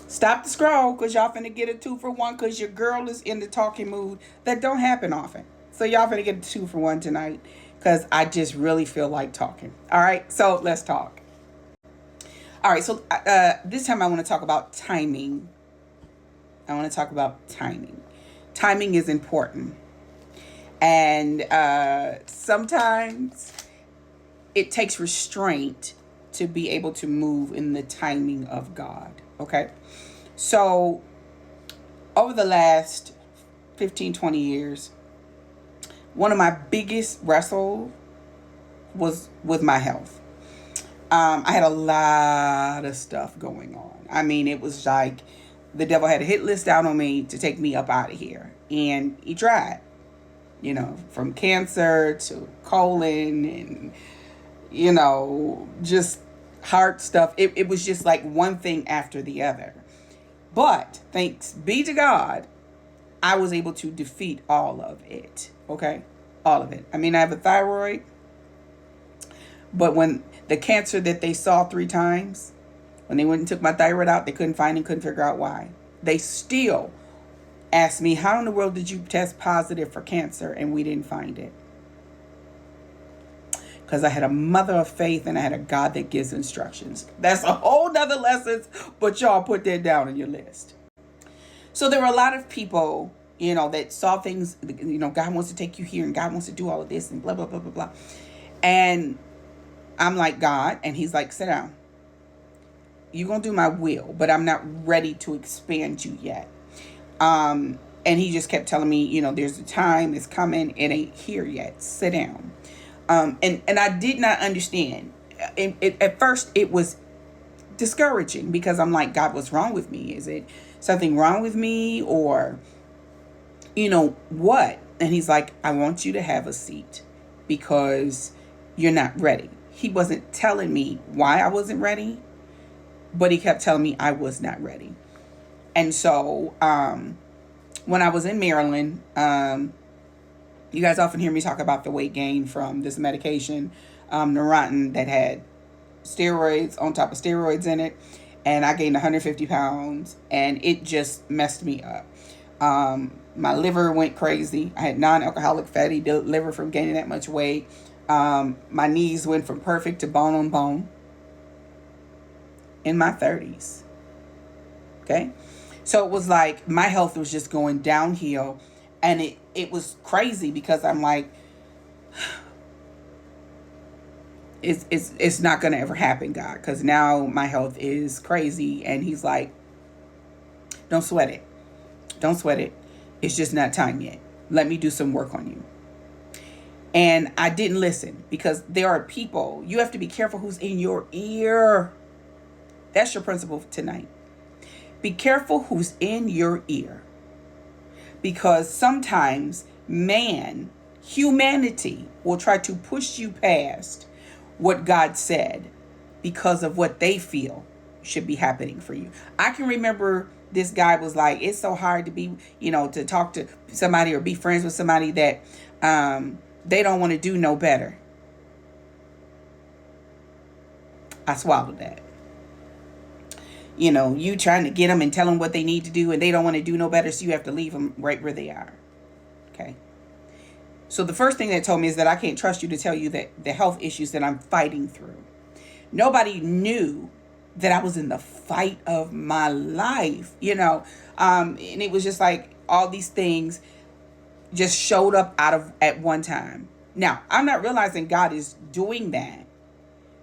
Stop the scroll because y'all finna get a 2 for 1 because your girl is in the talking mood. That don't happen often. So y'all finna get a 2 for 1 tonight because I just really feel like talking. All right, so let's talk. All right, so this time I want to talk about timing. I want to talk about timing. Timing is important. And sometimes it takes restraint to be able to move in the timing of God. Okay. So over the last 15, 20 years, one of my biggest wrestle was with my health. I had a lot of stuff going on. I mean, it was like the devil had a hit list out on me to take me up out of here. And he tried, from cancer to colon and, just heart stuff. It was just like one thing after the other. But thanks be to God, I was able to defeat all of it. Okay? All of it. I mean, I have a thyroid, but when the cancer that they saw 3 times, when they went and took my thyroid out, they couldn't find it, couldn't figure out why. They still asked me, how in the world did you test positive for cancer and we didn't find it? Because I had a mother of faith and I had a God that gives instructions. That's a whole nother lesson, but y'all put that down on your list. So there were a lot of people, that saw things, God wants to take you here and God wants to do all of this and blah, blah, blah, blah, blah. And I'm like, God, and he's like, sit down. You're going to do my will, but I'm not ready to expand you yet. And he just kept telling me, there's a time, it's coming, it ain't here yet. Sit down. And I did not understand. At first, it was discouraging because I'm like, God, what's wrong with me? Is it something wrong with me or, what? And he's like, I want you to have a seat because you're not ready. He wasn't telling me why I wasn't ready, but he kept telling me I was not ready. And so when I was in Maryland, you guys often hear me talk about the weight gain from this medication, Neurontin, that had steroids on top of steroids in it. And I gained 150 pounds and it just messed me up. My liver went crazy. I had non-alcoholic fatty liver from gaining that much weight. My knees went from perfect to bone on bone in my 30s. Okay. So it was like my health was just going downhill and it was crazy because I'm like, it's not going to ever happen, God, because now my health is crazy. And he's like, don't sweat it. Don't sweat it. It's just not time yet. Let me do some work on you. And I didn't listen because there are people, you have to be careful who's in your ear. That's your principle tonight. Be careful who's in your ear. Because sometimes humanity will try to push you past what God said because of what they feel should be happening for you. I can remember this guy was like, it's so hard to be, to talk to somebody or be friends with somebody that they don't want to do no better. I swallowed that. You trying to get them and tell them what they need to do and they don't want to do no better. So you have to leave them right where they are. Okay. So the first thing that told me is that I can't trust you to tell you that the health issues that I'm fighting through. Nobody knew that I was in the fight of my life, and it was just like all these things just showed up at one time. Now, I'm not realizing God is doing that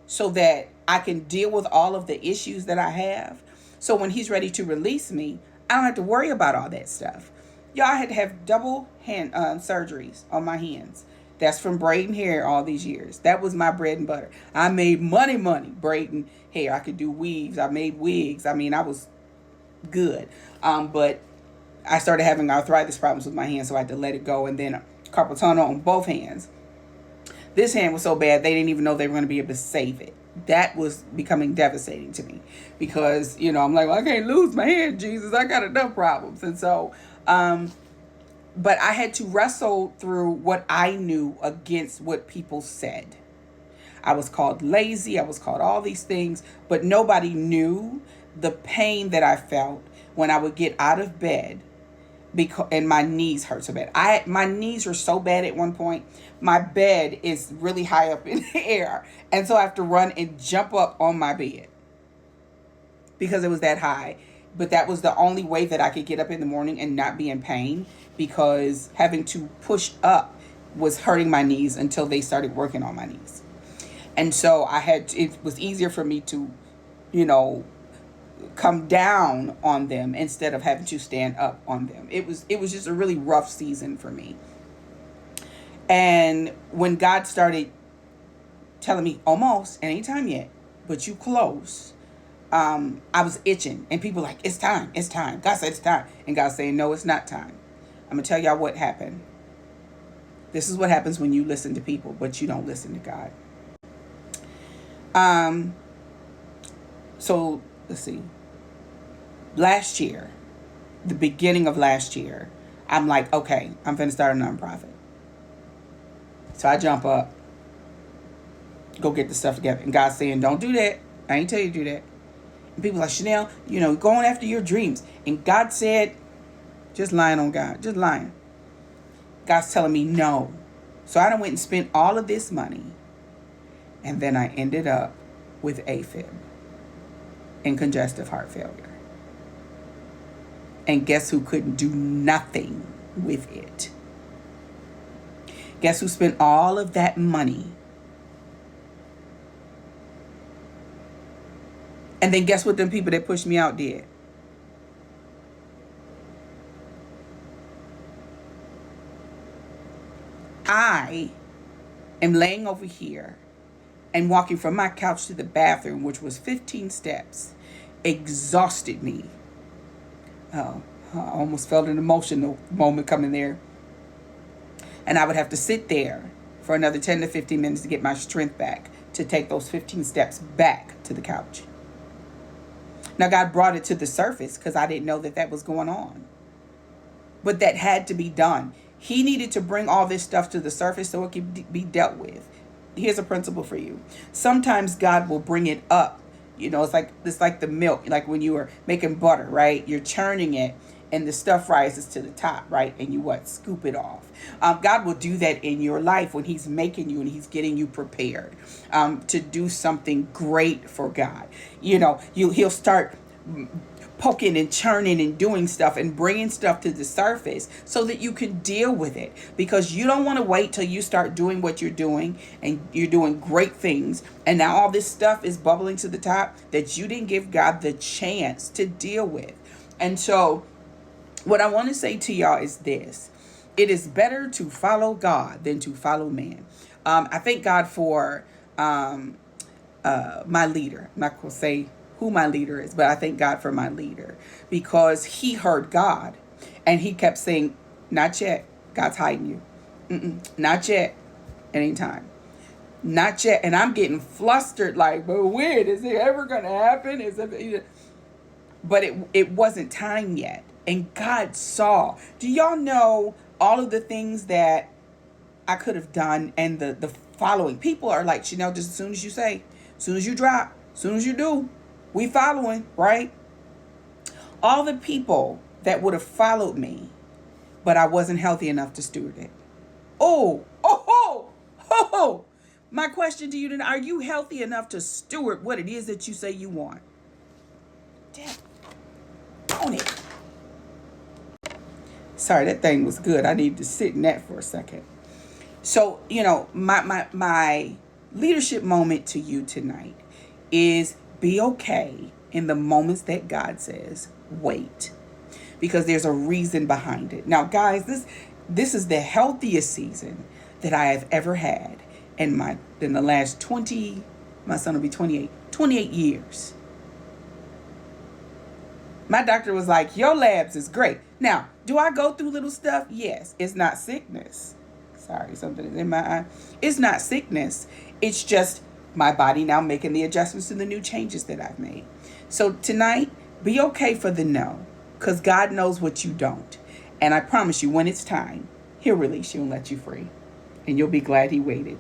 so that I can deal with all of the issues that I have. So when he's ready to release me, I don't have to worry about all that stuff. Y'all, I had to have double hand surgeries on my hands. That's from braiding hair all these years. That was my bread and butter. I made money braiding hair. I could do weaves. I made wigs. I mean, I was good. But I started having arthritis problems with my hands, so I had to let it go. And then carpal tunnel on both hands. This hand was so bad, they didn't even know they were going to be able to save it. That was becoming devastating to me because, I'm like, well, I can't lose my hand, Jesus. I got enough problems. And so, but I had to wrestle through what I knew against what people said. I was called lazy. I was called all these things, but nobody knew the pain that I felt when I would get out of bed because and my knees hurt so bad. My knees were so bad at one point. My bed is really high up in the air, and so I have to run and jump up on my bed because it was that high. But that was the only way that I could get up in the morning and not be in pain, because having to push up was hurting my knees until they started working on my knees. And so it was easier for me to, you know, come down on them instead of having to stand up on them. It was just a really rough season for me. And when God started telling me, almost, it ain't time yet, but you close. I was itching, and people like, it's time, it's time. God said it's time. And God saying, no, it's not time. I'm going to tell y'all what happened. This is what happens when you listen to people, but you don't listen to God. So let's see. Last year, the beginning of last year, I'm like, okay, I'm finna start a nonprofit. So I jump up, go get the stuff together. And God's saying, don't do that. I ain't tell you to do that. And people like, Chanel, going after your dreams. And God said, just lying on God, just lying. God's telling me no. So I done went and spent all of this money. And then I ended up with AFib and congestive heart failure. And guess who couldn't do nothing with it? Guess who spent all of that money? And then guess what them people that pushed me out did? I am laying over here and walking from my couch to the bathroom, which was 15 steps, exhausted me. Oh, I almost felt an emotional moment coming there. And I would have to sit there for another 10 to 15 minutes to get my strength back to take those 15 steps back to the couch. Now, God brought it to the surface because I didn't know that was going on. But that had to be done. He needed to bring all this stuff to the surface so it could be dealt with. Here's a principle for you. Sometimes God will bring it up. It's like the milk, like when you are making butter, right? You're churning it and the stuff rises to the top, right? And you scoop it off. God will do that in your life when he's making you and he's getting you prepared to do something great for God. He'll start poking and churning and doing stuff and bringing stuff to the surface so that you can deal with it, because you don't want to wait till you start doing what you're doing and you're doing great things and now all this stuff is bubbling to the top that you didn't give God the chance to deal with. And so what I want to say to y'all is this: it is better to follow God than to follow man. I thank God for my leader. I'm not going to say who my leader is, but I thank God for my leader, because he heard God and he kept saying, not yet. God's hiding you. Not yet. It ain't time. Not yet. And I'm getting flustered like, but when is it ever going to happen? But it wasn't time yet. And God saw. Do y'all know all of the things that I could have done? And the following people are like, Chanel, just as soon as you say, as soon as you drop, as soon as you do, we following, right? All the people that would have followed me, but I wasn't healthy enough to steward it. Oh. My question to you then, are you healthy enough to steward what it is that you say you want? Damn. On it. Sorry, that thing was good. I need to sit in that for a second. So, my leadership moment to you tonight is be okay in the moments that God says, wait, because there's a reason behind it. Now, guys, this is the healthiest season that I have ever had in the last 20, my son will be 28 years. My doctor was like, your labs is great. Now, do I go through little stuff? Yes. It's not sickness. Sorry, something is in my eye. It's not sickness. It's just my body now making the adjustments to the new changes that I've made. So tonight, be okay for the no, because God knows what you don't. And I promise you, when it's time, he'll release you and let you free. And you'll be glad he waited.